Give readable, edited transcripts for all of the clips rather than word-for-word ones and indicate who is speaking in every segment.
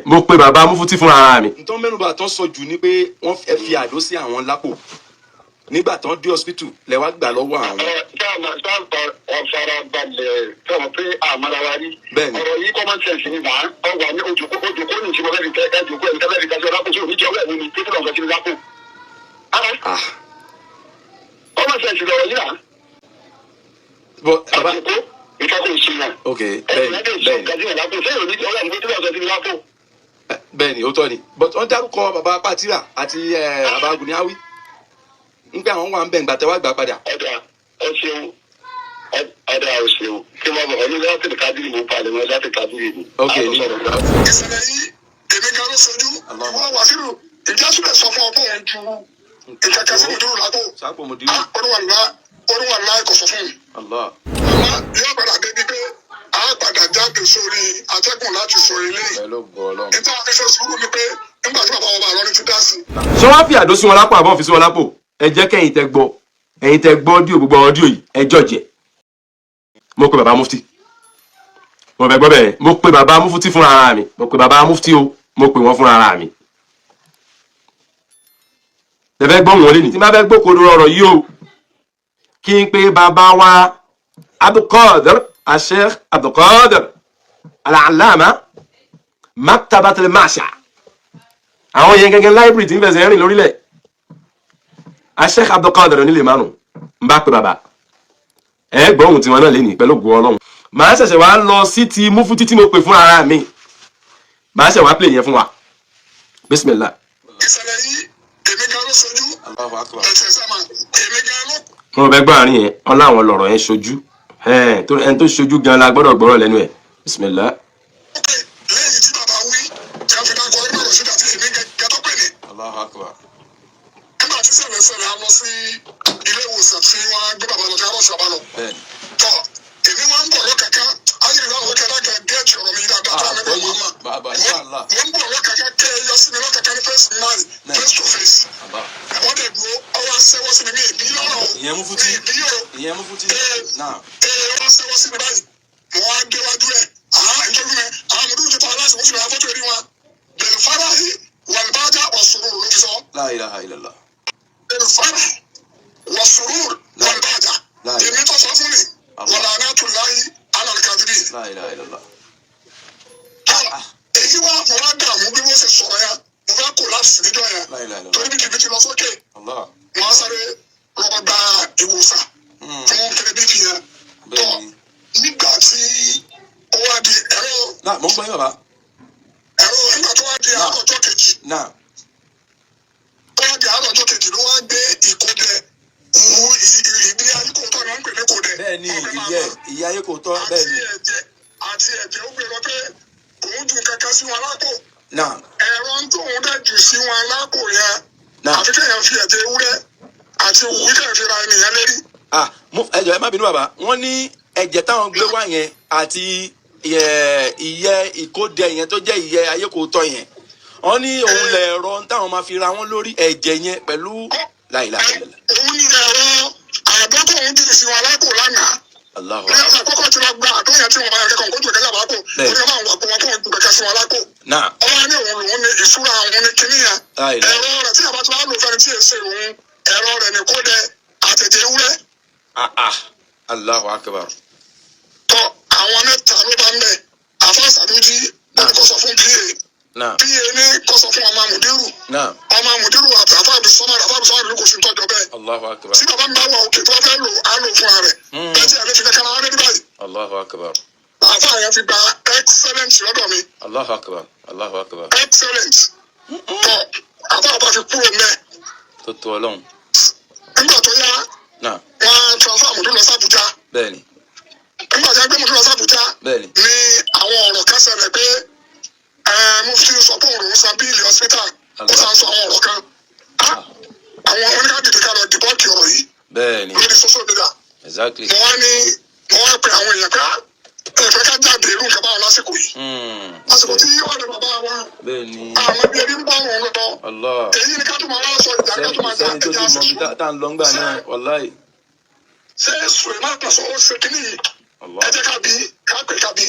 Speaker 1: mo pe bàbá Mufti fún ara mi. ntọ́ mẹ́nuba tán sọ jù ni pé wọ́n fi àdó sí àwọn lápò nígbà tán dé hospital lẹ́wà gbà lọ́wọ́ àwọn.
Speaker 2: ọ̀sára balẹ̀ sọ̀rọ̀ pé àmàlàwà rí.
Speaker 1: bẹ́ẹ̀ni
Speaker 2: ọ̀rọ̀ yìí common sense ni màá ọ̀wà ní ojúkó ní ìṣòro ẹ̀rí tẹ́ ẹ̀dùnkú ẹ̀rí tẹ́lẹ̀ ẹ̀rí tẹ́lẹ̀ lápò tí òní jẹ́ ọ̀rẹ́ mi ní títí lọ́sọ̀ sí lápò. common sense lọ̀rọ̀ yìí náà.
Speaker 1: bàbá
Speaker 2: ìkẹ́kọ̀ọ́ ìṣìnà.
Speaker 1: ok bẹ́ẹ̀ni ó tọ́ ni but wọ́n dárúkọ bàbá Pátírà àti bàbá Guniawi nígbà àwọn wà ń bẹ̀ ń gbàtẹ́ wá gbà padà.
Speaker 2: ọ̀dà ẹ ṣeun ọ̀dà ẹ ṣeun kí wọ́n bọ̀ ọ́ ní láti kábírì mú palẹ̀ mọ́ láti kábírì mú.
Speaker 1: ok ní
Speaker 2: ìṣẹ̀lẹ̀ yìí èmi kan ló sojú wọ́n wà sínú ìjásùlẹ̀ sọ fún ọkọ̀ yẹn ju ìkẹ̀kẹ́ sí mùdúró lápò.
Speaker 1: sápò mùdúró.
Speaker 2: olúwàlá ẹ̀kọ́ sọ fún mi. àmọ́ yóò padà débi pé a padà jáde sórí atẹ́gùn láti sọ ilé. níta àfihàn sùúrù ni pé nígbà tí bàbá wọn bá lọ́rí ti dá sí.
Speaker 1: ṣé wọ́n fi àdó sí wọn lápò àbọ̀ fi sí wọn lápò ẹ jẹ́ kẹ́yìn tẹ gbọ́ ẹ̀yin tẹ gbọ́ díò gbogbo ọdíò yìí ẹ jọ̀jẹ̀. mo pe bàbá Mufti mo fẹ́ gbọ́ bẹ́ẹ̀ mo pe bàbá Mufti fún ara mi mo pe bàbá Mufti o mo pe wọ́n fún ara mi. tẹ̀fẹ́ gbọ́ wọn lé ní tí má fẹ́ gbókòó ọ̀rọ̀ yìí o kí n pe bàbá wa Abdulqadir Sheikh Abdulqadir Al-Allama Maktabat al-Masha àwọn yẹn gẹ́gẹ́ library tí ń fẹsẹ̀ rìn lórílẹ̀ Sheikh Abdulqadir nílé márùn ń bá pe bàbá ẹ gbọ́ ohun tí wọn náà lé ní pẹ̀lú ògùn Ọlọ́run màá ṣẹ̀ṣẹ̀ wá lọ sí ti Mufti tí mo pè fún ara mi màá ṣẹ̀ wá play yẹn fún wa bismillah.
Speaker 2: ìṣẹ̀lẹ̀ yìí èmi kan ló sojú ẹ̀sẹ̀ sáma èmi kan ló.
Speaker 1: wọn bẹ gbọ́ àárín yẹn ọlá àwọn lọ̀rọ̀ yẹn ṣojú ẹni tó ṣojú gan la gbọ́dọ̀ gbọ́rọ̀ lẹ́nu ẹ̀ bismillah.
Speaker 2: lẹ́yìn tí bàbá wí tí a fi dákọ̀ ọdún ọ̀rọ̀ síta tí èmi gẹ́gẹ́ tó pè ní. nígbà tí ṣẹlẹ̀ a lọ sí ilé ìwòsàn tí wọ́n gbé bàbá lọ tí a lọ sọ̀bà lọ. tọ́ èmi wọn ń bọ̀ lọ́kàkán ayélujára àwọn kẹlẹ́ gẹ́ẹ̀tì ọ̀rọ̀ mi dáadáa tó àmì bẹ́ẹ̀ mọ́ wọ́n ń bọ̀ lọ́kàkán kẹ́ ẹ yọ sí mi lọ́kàkán ní face man face to face. wọ́n dẹ̀ dúró ọwọ́ sẹ́wọ́ sí mi ní ìbí lọ́rọ̀
Speaker 1: ìyẹn Mufti
Speaker 2: wọ́n sẹ́wọ́ sí mi báyìí wọ́n á gbé wájú ẹ̀ ìjọba mi àwọn ọmọdé ti pa aláṣẹ wọ́n sì lọ́wọ́ fọ́tò ẹ̀rí wọn bẹ̀rẹ̀ fara yìí wàlúbájá ọ̀ṣunrù ló ti sọ.
Speaker 1: La ilaha illallah.
Speaker 2: bẹ̀rẹ̀ fara wọ̀ṣunrù wàlúbájá èmi tó sọ fún mi wàlá náà tún láyé alàlùkàdìrì.
Speaker 1: La ilaha illallah.
Speaker 2: èyí wá mo wá dààmú bí wọ́n ṣe sọ̀rọ̀ ya mo fẹ́ kó láti níjọ́ yẹn torí bí kìbìtì lọ sókè wọ́n á sáré lọ́ọ́ gba ìwòsàn fún kẹlẹ́bí yẹn tọ́ nígbà tí ó wá di ẹ̀rọ.
Speaker 1: mo ń gbọ́ yín bàbá.
Speaker 2: ẹ̀rọ nígbà tó wá di àárọ̀jọ́ kejì. tó wá di àárọ̀jọ́ kejì ló wá gbé ìkódẹ òun ìdí ayékòótọ́ ni wọ́n ń pè ní kódẹ.
Speaker 1: bẹ́ẹ̀ni ìyá ayékòótọ́ bẹ́ẹ̀ni.
Speaker 2: àti ẹ̀jẹ̀ ó gbé lọ pé òun ju kankan sí wọn lápò. ẹ̀rọ ń tó òun dẹ̀ jù sí wọn lápò yẹn. àfi kéèyàn fi ẹ̀jẹ̀ ewúrẹ́ àti òwú kéèyàn fi ra ènìyàn lérí.
Speaker 1: ẹjọ ẹ má bínú bàbá wọn ní ẹ̀jẹ̀ táwọn gbé wá yẹn àti ìyẹ́ ìkódẹ yẹn tó jẹ́ ìyẹ́ ayékòótọ́ yẹn wọn ní òun lè rọ táwọn máa fi ra wọn lórí ẹ̀jẹ̀ yẹn pẹ̀lú láìláìlá.
Speaker 2: òun ní ẹ̀rọ àdó tó ń jù sí wọn lápò lánàá. ní ọ̀sán àkọ́kọ́ tí wọ́n gba àdó yẹn tí wọ́n bá yẹ kẹ́kọ̀ọ́ kó jù kẹ́kẹ́ lápò ó ní máa wà pé wọ́n tó ń jù kẹ́kẹ́ sí wọn lápò. ọwọ́ ní òun lòun ní ìṣúra òun ní kinní yẹn. ẹ̀rọ rẹ̀ tí àbá tí wọ́n á lò fẹ́ni tí èsè òun ẹ̀rọ rẹ̀ ní kódẹ àtẹ̀jẹ̀ ewúrẹ́.
Speaker 1: Allahu akbar.
Speaker 2: tọ àwọn mẹ́ta ló bá ń bẹ àfàṣàdójì olùkọ́sọ fún pa ní kọ́sọ fún ọmọ mùdírù àti àfàbísọ́mọ́ ló kò sí tọ́jọ́ bẹ́ẹ̀.
Speaker 1: Allahu akbar.
Speaker 2: tí bàbá mi bá wà òkè tó wọ́n fẹ́ lò á lò fún ààrẹ bẹ́ẹ̀ tí àlẹ́ fi kẹ́kẹ́ náà wọ́n dé báyìí.
Speaker 1: Allahu akbar.
Speaker 2: àfa yẹn fi gba excellent lọ́dọ̀ mi.
Speaker 1: Allahu akbar. Allahu akbar.
Speaker 2: excellent. tọ àfa àbá fi kúrò mẹ́.
Speaker 1: tó tó Ọlọ́run.
Speaker 2: nígbà tó yá wọ́n transfer mùdírù lọ sí Àbújá.
Speaker 1: bẹ́ẹ̀ni.
Speaker 2: nígbà tí wọ́n gbé mùdírù lọ sí Àbújá ní àwọn ọ̀rọ̀ kan ṣẹlẹ̀ pé Mufti sọ pé òun san bíìlì hospital ó sàn sọ àwọn ọ̀rọ̀ kan. àwọn oníkàdìdì ká lọ dìbọ́ọ̀kì ọ̀rọ̀ yìí lórí social media. mo wá pe àwọn èèyàn pé ẹ̀fẹ́ ká jáde irú nǹkan báwọn lásìkò yìí. àsìkò tí wọ́n lè bàbá wa àwọn ẹbí ẹbí ń bá wọn lọ. èyí ni ká tó máa wá sọ ìjà ká tó máa já ẹja sí sùn. ṣé sùn máa tẹ̀sán ó ṣe kínní yìí ẹ jẹ́ ká bí ká pè ká bí.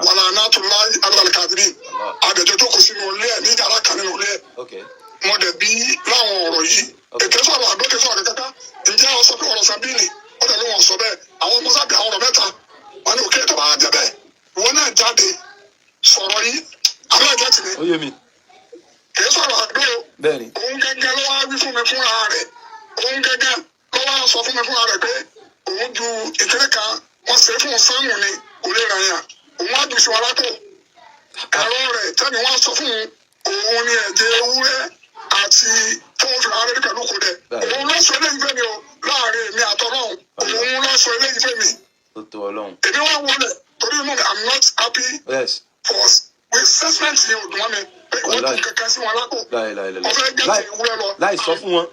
Speaker 2: wàlà anátúláì alálàkàdìrí àdèjọ tó kù sínú ilé ẹ̀ ní yàrá kan nínú ilé ẹ̀ mo dẹ̀ bí láwọn ọ̀rọ̀ yìí èké sọ̀rọ̀ àdókè sọ̀rọ̀ kẹta ǹjẹ́ wọ́n sọ pé ọ̀rọ̀ Sàbíìnì ó dẹ̀ ní wọ́n sọ bẹ́ẹ̀ àwọn ọmọ sábẹ́ àwọn ọ̀rọ̀ mẹ́ta wọn ni òkè tó bá jẹ́ bẹ́ẹ̀ ìwọ náà jáde sọ̀rọ̀ yìí àwọn ẹ̀jẹ̀ tì mí kì í sọ̀rọ̀ àdó òun gẹ́gẹ́ ló wá wí fún mi fúnra rẹ̀ òun gẹ́gẹ́ ló wá sọ fún mi fúnra rẹ̀ pé òun ju ìkéré kan wọ́n ṣe fún sáàmù ni kò lè ràn yàn òun á dùn sí wọn lápò ẹ̀rọ rẹ̀ tẹ́ni wọ́n sọ fún òun ní ẹ̀jẹ̀ ewúrẹ́ àti tóun fi hàn lórí pẹ̀lú kò dẹ̀ òun ló sọ eléyìí fẹ́ mi o láàrin èmi àtọ́lọ́hún òun ló sọ eléyìí fẹ́ mi èmi wá wọlé torí mo I'm not happy for with assessment yẹn ò dùn mọ́ mi pé wọ́n tún kankan sí wọn lápò ọ̀fẹ́ gẹ́tì ewúrẹ́ lọ
Speaker 1: láì sọ fún wọn.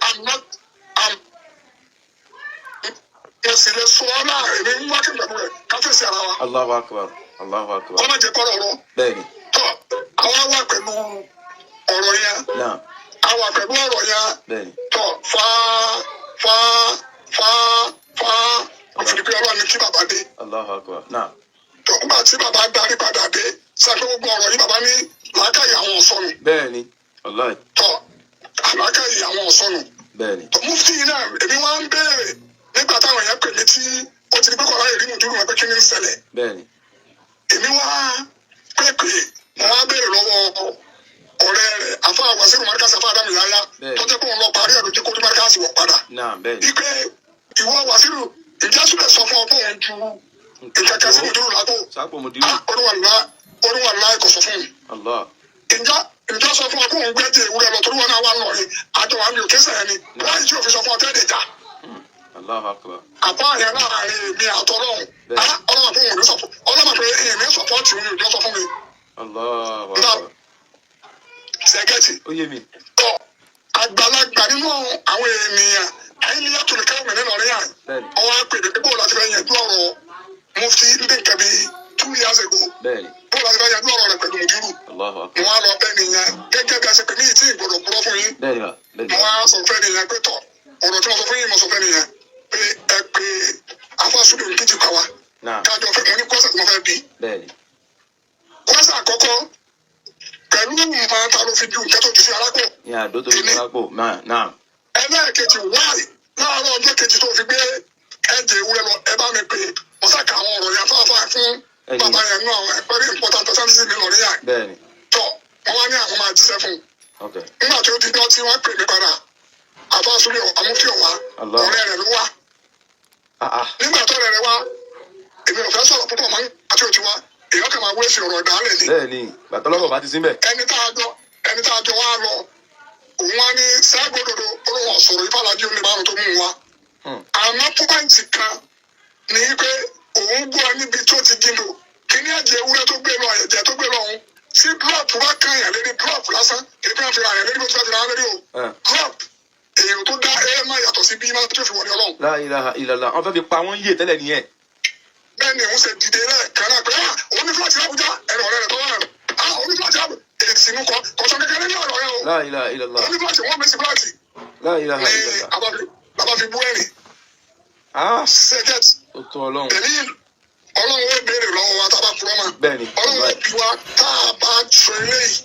Speaker 2: mo sì lè sọ ọ́ láàrin èmi ń wá kí n pẹ̀lú rẹ̀ káfíńsì ara wa.
Speaker 1: Allahu Akbar. Allahu Akbar.
Speaker 2: ọmọ jẹ kọ́rọ̀ lọ.
Speaker 1: bẹ́ẹ̀ni.
Speaker 2: tọ́ àwa wà pẹ̀lú ọ̀rọ̀ yẹn. àwa pẹ̀lú ọ̀rọ̀ yẹn.
Speaker 1: bẹ́ẹ̀ni.
Speaker 2: tọ́ òfin pé ọlọ́run ní kí bàbá dé.
Speaker 1: Allahu Akbar.
Speaker 2: tọ́ nígbà tí bàbá darí padà dé sàpé gbogbo ọ̀rọ̀ yìí bàbá ní làákàyè àwọn ọ̀sọ́nù.
Speaker 1: bẹ́ẹ̀ni. Wallahi.
Speaker 2: tọ́ làákàyè àwọn ọ̀sọ́nù.
Speaker 1: bẹ́ẹ̀ni.
Speaker 2: mufti yìí náà èmi wá ń béèrè nígbà táwọn èèyàn pè mí tí ó ti di pé kọ́ra ìrìn ìdúró wọn pé kí ni ń ṣẹlẹ̀.
Speaker 1: bẹ́ẹ̀ni.
Speaker 2: èmi wá pépè mo wá béèrè lọ́wọ́ ọ̀rẹ́ rẹ̀ afa Wasiru Markaz afa Adamu Yahya tó jẹ́ pé òun lọ parí ẹ̀rọ tí kò ní Markaz wọ̀ padà. ipe ìwọ Wasiru ìjásùlẹ̀ sọ fún ọ pé òun ju ìkẹ̀kẹ́ sí mùdúró lápò oníwàlá kò sọ fún mi. ìjọ sọ fún ọ pé òun gbẹ́jẹ̀ ìwúrẹ́ lọ torí wọn náà wà lọ́rin àjọ wa mi ò kéṣẹ̀ ẹni láì tí òfin sọ fún ọ tẹ́lẹ̀ jà. àpá àyẹ̀ láàrin mi àtọ́lọ́hún ọlọ́mà pé òun ní sọ̀pọ̀ ọlọ́mà pé èèyàn ní sọ̀pọ̀tì òun ìjọ sọ fún mi. sẹ́gẹ̀tì tọ́ àgbàlagbà nínú àwọn ènìyàn àyíníyà tó lè káwọn mẹ́rin lọ́rin yàn ọwọ́ àpèdè pé bóòlù àti fẹ́ yẹn dú ọ̀rọ̀ mufti ní nǹkan bíi 2 years ago bóòlù àti fẹ́ yẹn dú ọ̀rọ̀ rẹ̀ pẹ̀lú mùdírù mo wá lọ bẹ́ẹ̀ nìyẹn gẹ́gẹ́ bí a ṣe pè mí tí ìgbọ̀dọ̀ kúrọ́ fún yín mo wá sọ fẹ́ nìyẹn pé tọ̀ ọ̀rọ̀ tí mo sọ fún yín mo sọ fẹ́ nìyẹn pé ẹ pé afásúlẹ̀ òǹkìjì pa wa kájọ fẹ́ mo ní kọ́sà tí mo fẹ́ bí kọ́sà àkọ́kọ́ pẹ̀lú ìmọ̀ ta ló fi ju nǹkan tó ti fi alápò.
Speaker 1: ní àdó tó fi alápò náà.
Speaker 2: ẹlẹ́ẹ̀kejì wáì láàárọ̀ ọjọ́ kejì tó fi gbé ẹ̀jẹ̀ ewúrẹ́ lọ ẹ bá mi pè é mo sàkà àwọn ọ̀rọ̀ yẹn fáfá fún bàbá yẹn nú àwọn very important personality mi lọ́rí yà.
Speaker 1: bẹ́ẹ̀ni.
Speaker 2: tọ́ wọ́n wá ní àwọn máa jíṣẹ́ fún un. nígbà tí ó di dán tí wọ́n pè mí padà àfáàsúlẹ̀ àmúfíọ̀ wá ọ̀rẹ́ rẹ̀ ló wá. nígbà tó rẹ̀ wá èmi ò fẹ́ sọ̀rọ̀ púpọ̀ mọ́ àti òtí wá èèyàn kàn máa wéṣì ọ̀rọ̀ ìdálẹ̀ ni.
Speaker 1: bẹ́ẹ̀ni gbàtọ́lọ́bọ̀ bá ti síbẹ̀.
Speaker 2: ẹni tá a jọ wá lọ òun wá ní sáàgbódodo olóhùn ọ̀sọ̀rọ̀ ìfàlàjì olè márùn tó mú un wá. àmọ́ pọ́ìntì kan ní pé òun gbọ́ níbi tó ti dìbò kíní ẹ̀jẹ̀ ewúrẹ́ tó gbé lọ ẹ̀jẹ̀ tó gbé lọ ọ̀hún tí drop bá kàn yàn lérí drop lásán èmi àfi ra yàn lérí bó ti fẹ́ fi ra lérí o drop èèyàn tó dá ẹ máa yàtọ̀ sí bí máa tó fi wọlé ọlọ́run.
Speaker 1: La ilaha illallah wọn fẹ́ fi pa wọ́n yé tẹ́lẹ̀ nìyẹn.
Speaker 2: bẹ́ẹ̀ ni òun ṣe dìde lẹ́ẹ̀kan náà pé òun ní fúláàtì Àbújá ẹ̀rọ rẹ̀ tó wà rẹ̀ òun ní fúláàtì Àbújá èsì inú kọ kọ̀ọ̀sán kékeré ní ọ̀rọ̀ yẹn o.
Speaker 1: La ilaha illallah.
Speaker 2: òun ní fúláàtì wọ́n mẹ́sì fúláàtì.
Speaker 1: La ilaha illallah.
Speaker 2: ní bàbá fi bú ẹ̀rìn. sẹ́gẹ̀t ọlọ́run ó béèrè lọ́wọ́ wa tá a bá purọ́ mọ́.
Speaker 1: bẹ́ẹ̀ni.
Speaker 2: ọlọ́run ó bí wa tá a bá sọ eléyìí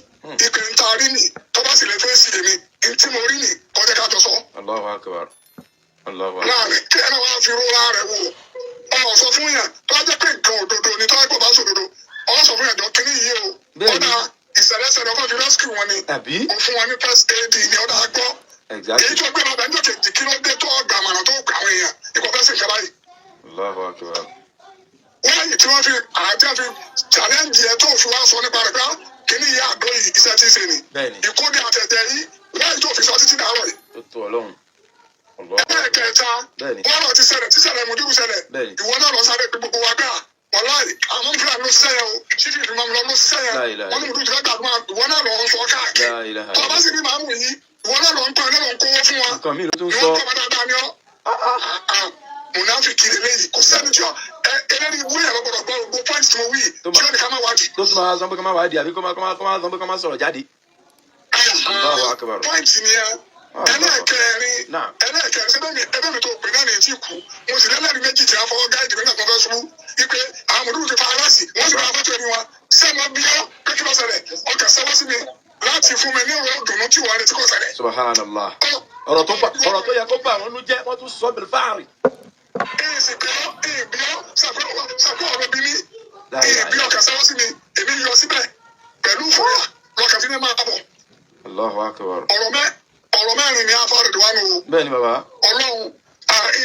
Speaker 2: ìpè ń ta rí nì tó bá sì lè fẹ́ sí èmi ntí mo rí nì kọjá ká jọ sọ.
Speaker 1: Allahu akbar. Allahu akbar.
Speaker 2: láàrin kí ẹ náà wá fi rọra rẹ wò ọmọ sọ fún yàn tó bá jẹ́ pé nǹkan òdodo ni tó bá gbọ́ bá sòdodo ọmọ sọ fún yàn jọ kíní yìí o ọ̀dà ìṣẹ̀lẹ̀ṣẹ̀lẹ̀ ọmọ fi rescue wọn ni òfin wọn ní first aid ni ọ̀dà gbọ́ èyí tó gbé bàbá ẹjọ́ kejì kí ló dé tó ọgbà àmàlà tó gbà àwọn èèyàn ikọ̀ fẹ́ sí nǹkan báyìí.
Speaker 1: Allahu akbar.
Speaker 2: wọ́n yìí tí wọ́n fi àjẹ́ fi challenge ẹ̀ tó fi wá sọ nípa rẹ̀ pé kíní yìí àdó yìí iṣẹ́ tí ń ṣe ni ìkóde àtẹ̀tẹ̀ yìí wọ́n tó fi sọ títí dàárọ̀ yìí. ẹlẹ́ẹ̀kẹta wọ́n lọ ti ṣẹlẹ̀ tí ṣẹlẹ̀ mùdúrú ṣẹlẹ̀ ìwọ náà lọ sáré pé gbogbo wa gbà wàláì àwọn fúlàní ló ṣiṣẹ́ yẹn o ṣífì ìfimọ́ mi lọ ló ṣiṣẹ́ yẹn wọ́n ní mùdúrú ti fẹ́ gbàgbọ́n ìwọ náà lọ sọ káàkiri tó a bá sì ní màmú yìí ìwọ náà lọ ń pọn ẹ lọ ń kówó fún wa ìwọ kọ́ máa dáadáa ni ọ́ mùnáfíkì lélẹ́yìí kò sẹ́ni tí ọ ẹlẹ́rìí ìwé yẹn lọ́gbọ̀dọ̀ gbọ́ gbogbo pọ́ìntì tí mo wí tí ó ní ká má wádìí.
Speaker 1: tó tún máa sọ pé ká má wádìí àbí kó máa sọ pé ká má sọ̀rọ̀ jáde.
Speaker 2: pọ́ìntì ni ẹ ẹlẹ́ẹ̀kẹrin síbẹ̀ mi ẹbẹ̀ mi tó pè náà ní etí kú mo sì lẹ́lẹ́rìí méjì tí a fọwọ́ gáìdì nígbà tó fẹ́ ṣubú wípé àwọn mọ̀lúù ti fa aláṣì wọ́n sì máa fọ́tò ẹni wa sẹ́nu bí ọ́ pé kí ló ṣẹlẹ̀ ọkà sẹ́wọ́ sí mi láti fún mi ní ìwé ọ̀dùnnú tí wọ́n retí kò ṣẹlẹ̀.
Speaker 1: Subhanallah. ọ̀rọ̀ tó yẹ kó bá àwọn ọdún jẹ́ wọ́n tún sọ bẹ̀rẹ̀ fáàrí.
Speaker 2: ìbíọ́ sàpọ̀ ọ̀rọ̀ bí mi ìbí ọkà sẹ́wọ́ sí mi èmi yọ síbẹ̀ pẹ̀lú fúyà lọ́kà tí mi máa bọ̀.
Speaker 1: Allahu akbar.
Speaker 2: ọ̀rọ̀ mẹ́rin ni afọ́rẹ̀dẹ̀ wa nù.
Speaker 1: bẹ́ẹ̀ni bàbá.
Speaker 2: ọlọ́run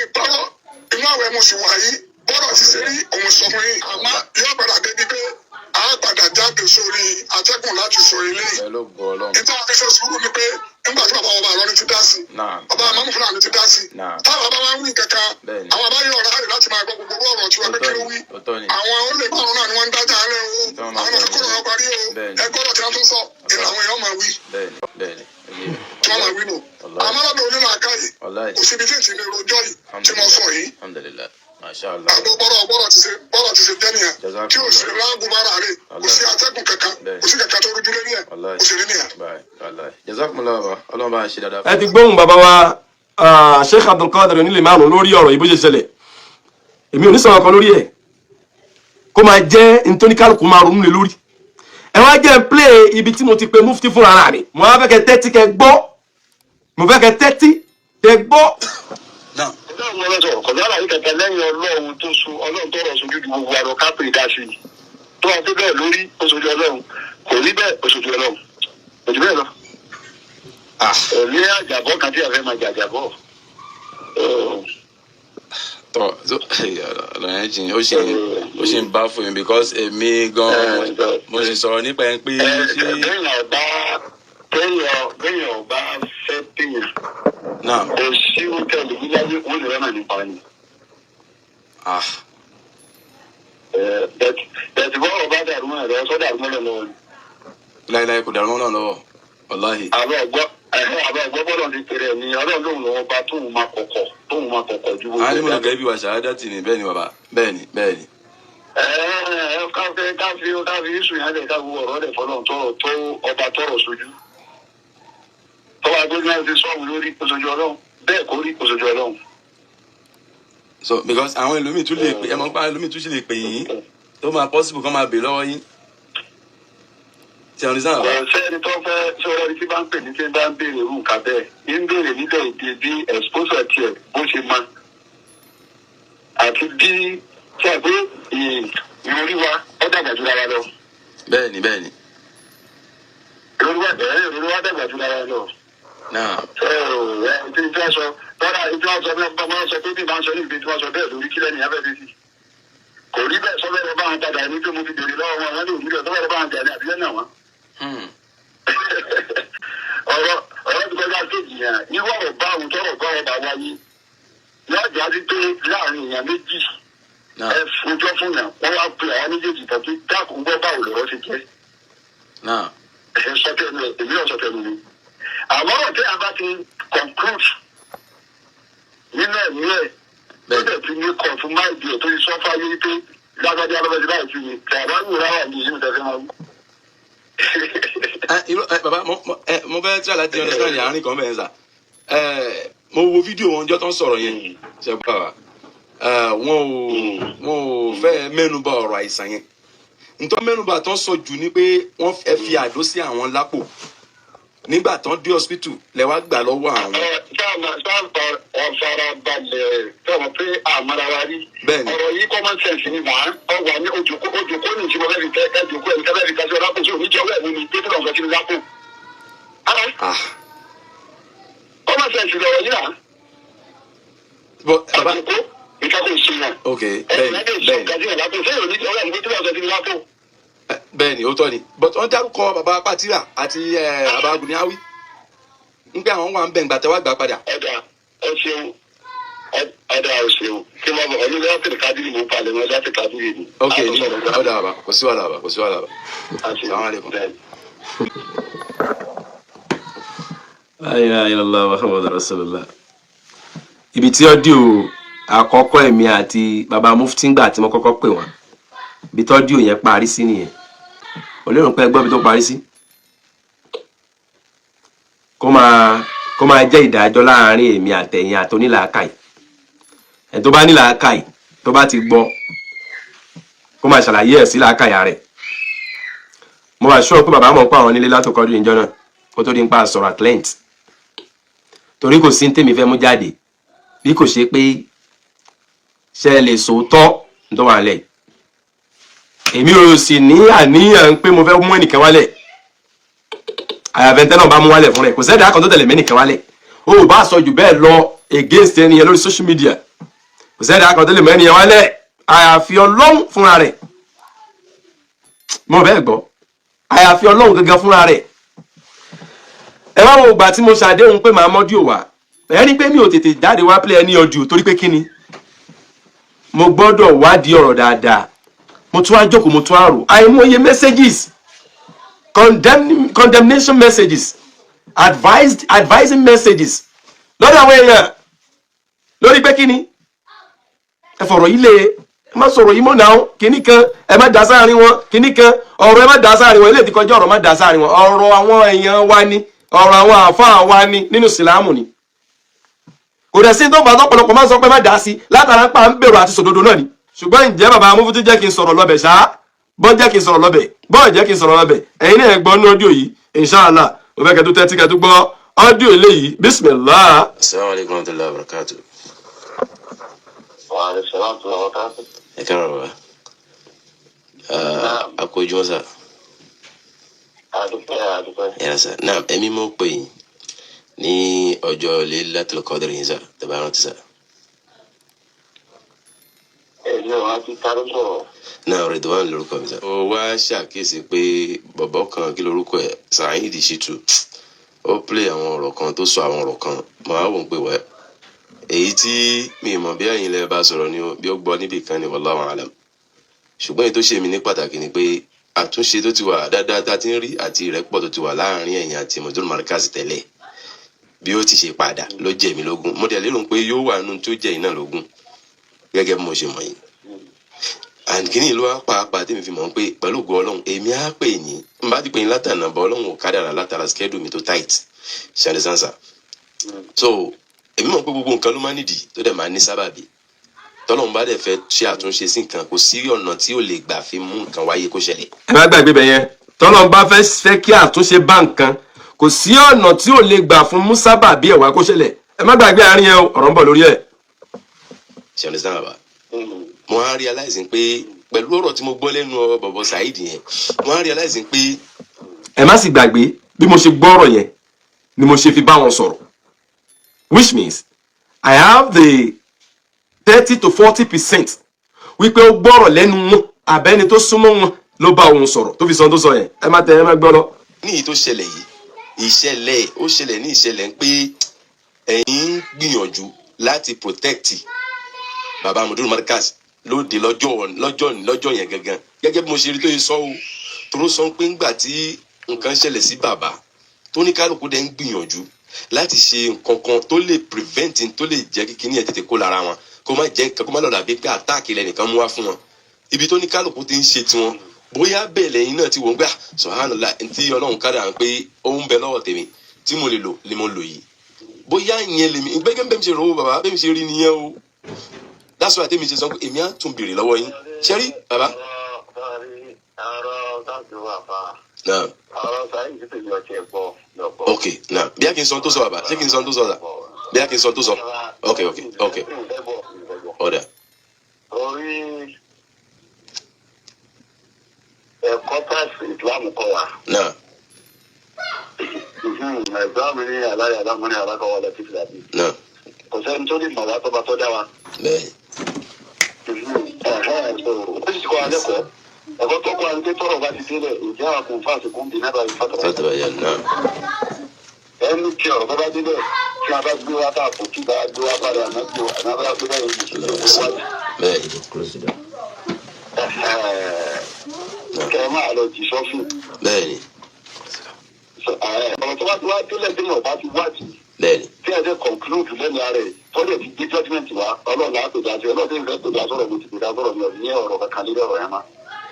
Speaker 2: ìpọ́nrọ́ inú àwẹ̀ mo sì wà yìí bọ́rọ̀ ti ṣe rí òun sọ fún yín àmọ́ yóò padà débi pé a padà jáde sórí atẹ́gùn láti sọ ilé yìí. nítorí wọn fi ṣe sùúrù ni pé nígbà tí bàbá ọba àlọ́ni ti dá sí bàbá àmọ́mú fúlàní ti dá sí táwọn bàbá wa ń wí kankan àwọn àbáyé ọ̀rá rẹ̀ láti máa gbọ́ gbogbo ọ̀rọ̀ tí wọ́n pé kí ló wí àwọn olè márùn náà ni wọ́n ń dájà alẹ́ o àwọn ọ̀fẹ́ kọ́rọ̀ wọn parí o ẹgbọ́dọ̀ tí wọ́n tún sọ ìlà àwọn èèyàn máa wí tí wọ́n máa wí nù àmọ́lọ́dọ̀ onílà àkáyè òsibí tí ìtìlẹ̀ rojọ́ yìí tí mo sọ yìí àbọ̀ bọ́rọ̀ ti ṣe jẹ́ nìyẹn tí o sì lágùn bára rẹ̀ kò sí atẹ́gùn kankan kò sí kankan tó rújú lé nìyẹn kò sì rí nìyẹn.
Speaker 1: ẹ ti gbóhùn bàbá wa Sheikh Abdulkadir onílé márùn lórí ọ̀rọ̀ yìí bó ṣe ṣẹlẹ̀ èmi ò ní sọ̀rọ̀ kan lórí ẹ̀ kó máa jẹ́ ntóníkàlùkù máa ronú lé lórí ẹ wá jẹ́ ń plé ibi tí mo ti pe mufti fún ara rẹ̀ mo wá fẹ́ kẹ́ tẹ́tí kẹ́ gbọ́ mo fẹ́ kẹ́ tẹ́tí kẹ́ gbọ́.
Speaker 2: ọlọ́run ọlọ́sọ̀rọ̀ kọjá àlàyé kẹ̀kẹ́ lẹ́yìn ọlọ́run tó sun ọlọ́run tó rọ̀ sojú ju gbogbo àrò kápẹ́ dá sí i tó wà pé bẹ́ẹ̀ lórí oṣooṣù ọlọ́run kò rí bẹ́ẹ̀ oṣooṣù ọlọ́run kò jù bẹ́ẹ̀ lọ. ní àjàbọ̀ kan tí a fẹ́ máa jẹ àjàbọ̀.
Speaker 3: tọ ọ̀rọ̀ yẹn jìn ó sì ń bá fún mi because èmi gan mo sì sọ̀rọ̀ nípa ẹ̀ pé ṣé.
Speaker 2: béèyàn ọba fẹ́ téèyàn.
Speaker 3: náà.
Speaker 2: kò sí hòtẹ́ẹ̀lì yíyáyé wọ́n lè rẹ́nà nípa ni. bẹ̀ẹ̀tì bọ́ọ̀rọ̀ bá dàrú mọ́ ẹ̀rọ sọ́dà dàrú mọ́ lọ́wọ́ ni.
Speaker 3: láíláí kò dàrú mọ́ náà lọ́wọ́ wàláhì.
Speaker 2: àbẹ̀ ọgbọ́ bọ́ọ̀lù ti pèrè ní ọlọ́run lòun lọ́wọ́ bá tóun máa kọ̀kọ̀ ju gbogbo.
Speaker 3: alimu gẹ́gẹ́ bí wa ṣàádá tì ní bẹ́ẹ̀ ni bàbá bẹ́ẹ̀ ni.
Speaker 2: káfí isu yẹn lè káwọ ọ̀rọ̀ rẹ̀ fọlọ́n tó ọba tọrọ sójú. tọ́wọ́ agbẹ́ni náà ti sọ́ọ̀mù lórí oṣooṣù ọlọ́run bẹ́ẹ̀ kó rí oṣooṣù ọlọ́run.
Speaker 3: so because àwọn ẹlòmíì tún lè pè ẹ mọ̀ pé ẹlòmíì tún sì lè pè yín tó máa possible kán máa bè lọ́wọ́ yín. ti àwọn ìsáná wa.
Speaker 2: sẹ́ni tó fẹ́ sọ̀rọ̀ ní tí bá ń pè ní tí bá ń béèrè irú nǹkan bẹ́ẹ̀ ń béèrè níbẹ̀ ìdí bí exposure tiẹ̀ bó ṣe mọ àti bí tí a gbé ìròrí wa ó dàgbà jù lára lọ.
Speaker 3: bẹ́ẹ̀ni.
Speaker 2: ìròrí wa dàgbà jù lára lọ.
Speaker 3: náà.
Speaker 2: ìdí tí wọ́n sọ lọ́dà ìdí wọ́n sọ bí wọ́n sọ pé bí wọ́n sọ ní ìdí tí wọ́n sọ bẹ́ẹ̀ lórí kílẹ̀ ní abẹ́ fi kò rí bẹ́ẹ̀ sọ́bẹ̀ lọ bá wọn padà ní pé mo fi béèrè lọ́wọ́ wọn lórí ìdílé sọ́bẹ̀ lọ bá wọn jà ní àbílẹ̀ náà wọn. ọ̀rọ̀ ti kọjá kéjì yẹn irú ọ̀rọ̀ bá àwọn tọrọ bá wọn bá wáyé yóò jáde pé láàrin èèyàn méjì ẹ fojọ́ fún yàn wọ́n wá pe àwọn méjèèjì tó pé dákun gbọ́ báwo lọ́rọ́ ti jẹ́. ẹ sọtẹ́nu ẹ èmi náà sọtẹ́nu mi. àmọ́ ọ̀rọ̀ tí a bá ti conclude nínú ẹ̀mí ẹ̀ ó dẹ̀ ti ní kọ̀ọ̀tù máìdì ẹ̀ tó ti sọ fáyé pé lágbájá lọ́bẹ̀dì láì fi mi kí àbá wù ráwà ní ìlú tẹ̀sí máa wú.
Speaker 3: bàbá mo fẹ́ tí aláàjì understand àárín kan bẹ́ẹ̀ sà mo wo fídíò wọn jọ́ tó ń sọ̀rọ̀ yẹn ṣe bá wa wọn ò fẹ́ mẹ́nuba ọ̀rọ̀ àìsàn yẹn nítorí mẹ́nuba tó ń sọ jù ni pé wọ́n fẹ́ fi àdó sí àwọn lápò nígbà tó ń dé hospital lẹ wá gbà lọ́wọ́ àwọn.
Speaker 2: sáàmù ọ̀farabalẹ̀ sọ̀rọ̀ pé àmàrà wa rí.
Speaker 3: bẹ́ẹ̀ni
Speaker 2: ọ̀rọ̀ yìí common sense ni wà á wà ní ojúkó ní ìṣúná bẹ́ẹ̀ fi tẹ́ ẹ̀jọ̀kó ẹ̀mí tẹ́lẹ̀ fi kásí ọ̀lápò sí oníjẹ́ ọ̀wẹ́ mi ní pé kí lọ́n fẹ́ kí ni lápò. common sense lọ̀rọ̀ yìí rà. àbùkù ìkákò sí yàn.
Speaker 3: ok bẹ́ẹ̀ni ó tọ́ ni but wọ́n dárúkọ bàbá pátírà àti bàbá agùnìyàwí ń pẹ́ àwọn wà ń bẹ̀ ǹgbà tẹ́wọ́ gbà padà.
Speaker 2: ẹ ṣeun ò ṣeun kí wọ́n bọ̀ ọdún láti kádìrì mú palẹ̀ wọn láti kádìrì ni.
Speaker 3: ok ní ọ̀dà bàbá kò sí wàhálà bàbá Assalamu alaikum.
Speaker 1: La ilaha illallah Muhammadur Rasulullah. Ibi tí ọ́díò àkọ́kọ́ èmi àti bàbá mufti ń gbà tí mo kọ́kọ́ pè wọ́n ibi tí ọ́díò yẹn parí sí nìyẹn olóòrùn pẹ́ gbọ́ bí tó parí sí kó máa jẹ́ ìdájọ́ láàárín èmi àtẹ̀yìn àtònílàákàì ẹ̀ tó bá nílàákàì tó bá ti gbọ́ kó máa ṣàlàyé ẹ̀ sí làákàyà rẹ̀. Mo wà sure pé bàbá mọ̀ pé àwọn nílé látòkọ́dún ìjọ náà kó tó di ń pa sọ̀rọ̀ at length. Torí kò sí ní tèmi fẹ́ mú jáde bí kò ṣe pé ṣe lè sòótọ́ tó wà lẹ̀. Èmi ò sì ní àníyàn pé mo fẹ́ mú ẹnìkan wálẹ̀. Àyàfẹ́ntẹ́ náà bá mú wálẹ̀ fún rẹ̀. Kò sẹ́dá kan tó tẹ̀lé mẹ́nìkan wálẹ̀. O ò bá sọ jù bẹ́ẹ̀ lọ against ẹni yẹn lórí social media. Kò sẹ́dá kan tó lè mẹ́nìyàn wálẹ̀. Àyàfi Ọlọ́run fúnra rẹ̀. Mo bẹ́ẹ̀ gbọ́. Àyàfi Ọlọ́run gangan fúnra rẹ̀. Ẹ wá wo ìgbà tí mo ṣàdéhùn pé màá mọ́díò wá. Ẹ ní pé mi ò tètè jáde wá play ẹni ọdún torí pé kíni? Mo gbọ́dọ̀ wádìí ọ̀rọ̀ dáadáa. Mo tún wá jókòó, mo tún wá rò. Àìmọye messages, condemnation messages, advising messages. Lọ́dọ̀ àwọn èèyàn. Lórí pé kíni? Ẹ fọ̀rọ̀ yìí lé, ẹ má sọ̀rọ̀ yìí mọ́ náà, kíní kan, ẹ má dá sáàrin wọn, kíní kan, ọ̀rọ̀ ẹ má dá sáàrin wọn, ilé ti kọjá ọ̀rọ̀ má dá sáàrin wọn, ọ̀rọ̀ àwọn èèyàn wa ni, ọ̀rọ̀ àwọn àfáà wa ni nínú Ìsìlámù ni. Kò dẹ̀ sí tó bá tọ́pọ̀lọpọ̀ máa ń sọ pé má dá sí látara pa ń bèrò àti sòdodo náà ni. Ṣùgbọ́n ǹjẹ́ bàbá Mufti jẹ́ kí n sọ̀rọ̀ lọ́bẹ̀ ṣá? Bọ́n jẹ́ kí n sọ̀rọ̀ lọ́bẹ̀, bọ́n jẹ́ kí n sọ̀rọ̀ lọ́bẹ̀. Ẹ̀yin náà gbọ́ ní ọ́díò yìí, inshallah, mo fẹ́ kẹ́tù tẹ́tí kẹ́tù gbọ́ ọ́díò eléyìí, bismillah.
Speaker 4: Assalamu alaikum warahmatullahi wabarakatuh.
Speaker 2: Wa alaikum salaam wa rahmatullahi.
Speaker 4: Ẹ káàárọ̀ bàbá. Àkójọ ọ̀sà.
Speaker 2: Adúpẹ́.
Speaker 4: Yàrá sà. Náà ẹ̀mí mọ̀ pé yín ní ọjọ́ Laylatul Qadr yín sà, tẹ̀bá rántí sà.
Speaker 2: Èmi ò wá ti tarí sọ̀rọ̀.
Speaker 4: Náà Ridwan lórúkọ mi sà. Ó wá ṣàkíyèsí pé bọ̀bọ̀ kan kí lórúkọ ẹ̀ Saheed Shittu. Ó play àwọn ọ̀rọ̀ kan tó sọ àwọn ọ̀rọ̀ kan. Mo á wò ó pé wẹ́. Èyí tí mi mọ̀ bí ẹ̀yin lẹ bá sọ̀rọ̀ ni bí ó gbọ́ níbì kan ni wallahu alam. Ṣùgbọ́n èyí tó ṣe mí ní pàtàkì ni pé àtúnṣe tó ti wà dáadáa tá a ti ń rí àti ìrẹ́pọ̀ tó ti wà láàrin ẹ̀yin àti Modul Markaz tẹ́lẹ̀ bí ó ti ṣe padà ló jẹ́ mi lógún. Mo dẹ̀ lérò pé yóò wà nínú tó jẹ́ iná lógún gẹ́gẹ́ bí mo ṣe mọ̀ yín. Àǹkíní ló wá pàápàá tí mi fi mọ̀ pé pẹ̀lú ògo Ọlọ́run èmi á pè yín n bá ti pè yín látànà bọ́ Ọlọ́run ò kádàrá látara schedule mi tó tight ṣàlẹ̀ sánsà. So èmi mọ̀ pé gbogbo nǹkan ló máa nídìí tó dẹ̀ máa ní sábàbí. Tọ́lọ́run bá dẹ̀ fẹ́ ṣe àtúnṣe sí nǹkan kò sí ọ̀nà tí ò lè gbà fi mú nǹkan wáyé kó ṣẹlẹ̀.
Speaker 1: Ẹ má gbàgbé bẹ̀ yẹn. Tọ́lọ́run bá fẹ́ kí àtúnṣe bá nǹkan kò sí ọ̀nà tí ò lè gbà fún Musaba bí ẹ̀wà kó ṣẹlẹ̀. Ẹ má gbàgbé àárín yẹn o, ọ̀rọ̀ ń bọ̀ lórí ẹ̀.
Speaker 4: Ṣé ọ̀nà sábà bá? Mo á realize pé pẹ̀lú ọ̀rọ̀ tí mo gbọ́ lẹ́nu bọ̀bọ̀ Saheed yẹn mo á realize pé.
Speaker 1: Ẹ má sì gbàgbé bí mo ṣe gbọ́ ọ̀rọ̀ yẹn ni mo ṣe fi bá wọn sọ̀rọ̀, which means I have the 30 to 40% wípé ó gbọ́rọ̀ lẹ́nu wọn àbẹ́ni tó súnmọ́ wọn ló bá òun sọ̀rọ̀ tó fi sọ tó sọ yẹn. Ẹ má tẹ ẹ má gbọ́ lọ.
Speaker 4: Ní èyí tó ṣẹlẹ̀ yìí ó ṣẹlẹ̀ ní ìṣẹ̀lẹ̀ pé ẹ̀yin ń gbìyànjú láti protect bàbá Modul Markaz lóde lọ́jọ́ yẹn gangan gẹ́gẹ́ bí mo ṣe rí tó yẹ sọ o tó sọ pé ńgbà tí nǹkan ṣẹlẹ̀ sí bàbá tó ní kálukú dẹ̀ ń gbìyànjú láti ṣe nǹkan kan tó lè prevent tó lè jẹ́ kí kíní ẹ̀ tètè kó lára wọn kó má lọ dàbí pé àtáàkì lẹ́nìkan mú wá fún wọn ibi tó ní kálukú ti ń ṣe tiwọn bóyá bẹ́ẹ̀ lẹ́yìn náà tí wọ́n gbà subhanallah tí Ọlọ́run kádà ń pé ó ń bẹ lọ́wọ́ tèmi tí mo lè lò ni mo lò yìí bóyá ìyẹn lèmi gbẹ́gẹ́ bẹ́ẹ̀ mi ṣe rò ó bàbá bẹ́ẹ̀ mi ṣe rí nìyẹn o that's why tèmi ṣe sọ pé èmi á tún béèrè lọ́wọ́ yín ṣe rí bàbá. Ok na bí a kì í sọ tó sọ bàbá ṣé kì í sọ tó sọ la bí a kì í sọ tó sọ ok ọ̀dà.
Speaker 2: Orí ẹ̀kọ́ tẹ̀sí Islam kọ́ wa.
Speaker 4: Náà.
Speaker 2: Ẹ̀gbọ́n mi ní aláya alámúní alákọ̀wọ́ lọ sí Fìlàbí.
Speaker 4: Náà.
Speaker 2: Kò sẹ́ni tó lè mọ̀ wá tó bá tó dá wa.
Speaker 4: Bẹ́ẹ̀ni.
Speaker 2: Ó sì kọ́ alẹ́ kọ́. Ẹ̀kọ́ tó kọ́ alẹ́ tó tọrọ bá ti délẹ̀ ìjẹ́ àwọn kò fà àsìkò ń bí náà bá yìí fàtàrà.
Speaker 4: Fàtàrà yẹn náà.
Speaker 2: Ẹni tí ọ̀rọ̀ bá délẹ̀ tí a bá gbé wá tá a kò tí bá gbé wá padà náà gbé wá náà bá gbé wá yìí kẹ́ ẹ máa lọ jì sọ́fìn.
Speaker 4: Bẹ́ẹ̀ni.
Speaker 2: Ọ̀rọ̀ tó bá ti wá délẹ̀ tí mo bá ti wádìí.
Speaker 4: Bẹ́ẹ̀ni.
Speaker 2: Tí ẹ jẹ́ conclude lẹ́nu ara ẹ̀ tọ́lẹ̀ ti gbé judgement wa Ọlọ́run á pèjà sí Ọlọ́run ìfẹ́ pèjà sọ̀rọ̀ mo ti pèjà sọ̀rọ̀ mi ò ní ọ̀rọ̀ kankan lórí ọ̀rọ̀ yẹn má.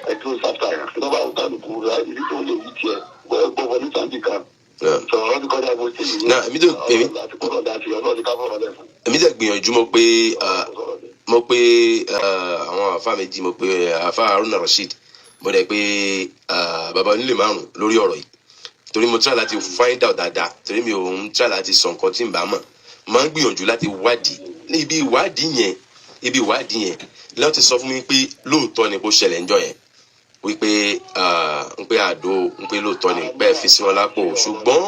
Speaker 2: Ẹ dúró sáfà yẹn kí ló bá wù kálukú rẹ̀ ìdí tó lè wí tiẹ̀ gbọ́ wọlé sáńdì kan. Sọ̀rọ̀ ti kọjá bó ti yìí.
Speaker 4: Èmi tẹ̀ gbìyànjú mọ́ pé mo pe àwọn àfa méjì, mo pe àfa Haruna Rasheed, mo dẹ̀ pé bàbá onílé márùn lórí ọ̀rọ̀ yìí torí mo try láti find out dáadáa torí mi ò ń try láti sọ nǹkan tí n bá mọ̀, máa ń gbìyànjú láti wádìí ní ibi ìwádìí yẹn láti sọ fún mi pé lóòótọ́ ni kó ṣẹlẹ̀ ńjọ́ yẹn wípé ń pé àdó ń pé lóòótọ́ ni bẹ́ẹ̀ fi sí wọn lápò ṣùgbọ́n.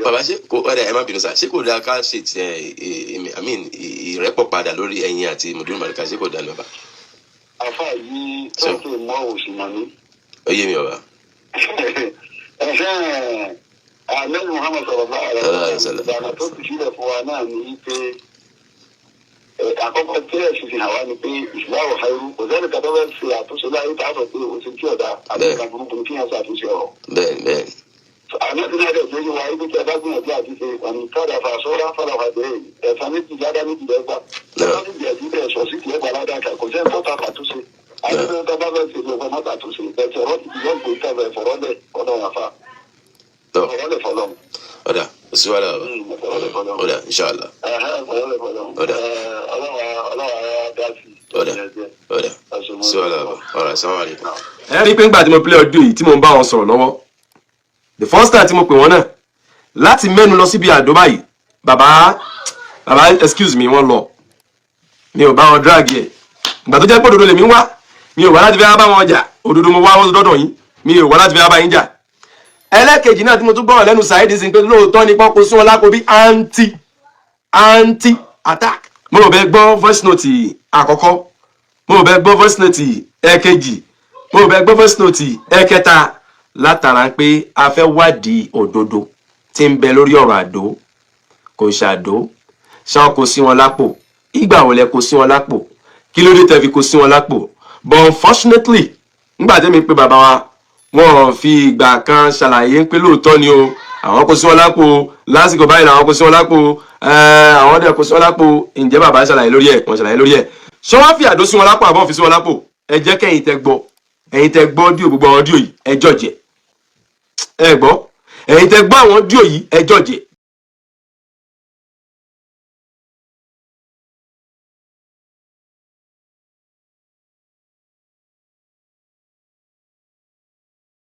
Speaker 4: Bàbá ṣe kò ọ̀dà ẹ̀ má bínú sá, ṣé kò dáa ká ṣe ìrẹ́pọ̀ padà lórí ẹ̀yin àti Mùdírù Màlíkà, ṣé kò dáa ní bàbá?
Speaker 2: Àfa yìí tó tó mọ́ òsì mọ́ ní.
Speaker 4: Ó yé mi bàbá.
Speaker 2: Àlẹ́ Muhammad sallallahu alaihi wasallam ìdáná tó ti sílẹ̀ fún wa náà ní pé àkọ́kọ́ tí ẹ̀ sì fi hàn wá ni pé ìsìláwọ̀ ẹrú kò sẹ́ni kan tó fẹ́ ṣe àtúnṣe láyé tá a sọ pé o ti kí ọ̀dà àbíkà burúkú kí wọ́n ṣàtúnṣe ọ̀rọ̀.
Speaker 4: Bẹ́ẹ̀ni.
Speaker 2: Àná tí náà dẹ̀ tó yẹ wá ibi tí ẹ bá gbìyànjú àti ṣe ọ̀nì káàdà fà sọ́ra fàlàfà bẹ́ẹ̀ ẹ̀sán méjì jáde méjì lẹ́gbà láti gbìyànjú bẹ́ẹ̀ sọ sí tiẹ̀ gbàládà kò sẹ́ni tó ta àtúnṣe àdúgbò tó bá fẹ́ ṣe ló fẹ́ mọ́ta àtúnṣe ẹ̀sẹ̀ ọ̀rọ̀ ti yọ gbé tẹ̀lé fọ̀rọ̀lẹ̀ ọ̀dọ̀ wà fà fọ̀rọ̀lẹ̀ fọlọ́m.
Speaker 4: Ọ̀dà òsì wàhálà bàbá. Ọ̀dà inṣàlá. Ọ̀dà òsì wàhálà bàbá. Ọ̀rọ̀ assalamu alaikum.
Speaker 1: ẹ rí i pé ńgbà tí mo play ọdún yìí tí mo ń bá wọn sọ̀rọ̀ lọ́wọ́ the first time tí mo pè wọ́n náà láti mẹ́nu lọ síbi àdó báyìí bàbá excuse me wọ́n lọ mi ò bá wọn drag yẹ ìgbà tó jẹ́ pé òdodo lèmi wá mi ò wá láti fẹ́ bá wọn jà òdodo mo wá wọn dọ́dọ̀ yín mi ò wá láti fẹ́ bá yín jà. ẹlẹ́kejì náà tí mo tún gbọ́rọ̀ lẹ́nu Saheed sí pé lóòótọ́ ni pọ́n kó sún wọn lápò bí anti attack. mo rò bẹ́ẹ̀ gbọ́ voice note àkọ́kọ́, mo rò bẹ́ẹ̀ gbọ́ voice note ẹ̀kejì, mo rò bẹ́ẹ̀ gbọ́ voice note ẹ̀kẹta látara pé a fẹ́ wádìí òdodo tí ń bẹ lórí ọ̀rọ̀ àdó kò ṣàdó ṣán kó sí wọn lápò, ìgbà wo lẹ kó sí wọn lápò, kí ló dé tẹ́ fi kó sí wọn lápò. But unfortunately nígbà tí mi pé bàbá wa wọn fi ìgbà kan ṣàlàyé pé lóòótọ́ ni o àwọn kó sí wọn lápò lásìkò báyìí làwọn kó sí wọn lápò àwọn dẹ̀ kó sí wọn lápò. ǹjẹ́ bàbá ṣàlàyé lórí ẹ̀? wọ́n ṣàlàyé lórí ẹ̀. ṣé wọ́n fi àdó sí wọn lápò àbọ̀ fi sí wọn lápò? ẹ jẹ́ kẹ́yìn tẹ́ gbọ́ díò gbogbo àwọn díò yìí ẹ jọ̀jẹ̀ ẹ gbọ́ ẹ̀yin tẹ́ gbọ́ àwọn díò yìí ẹ jọ̀jẹ̀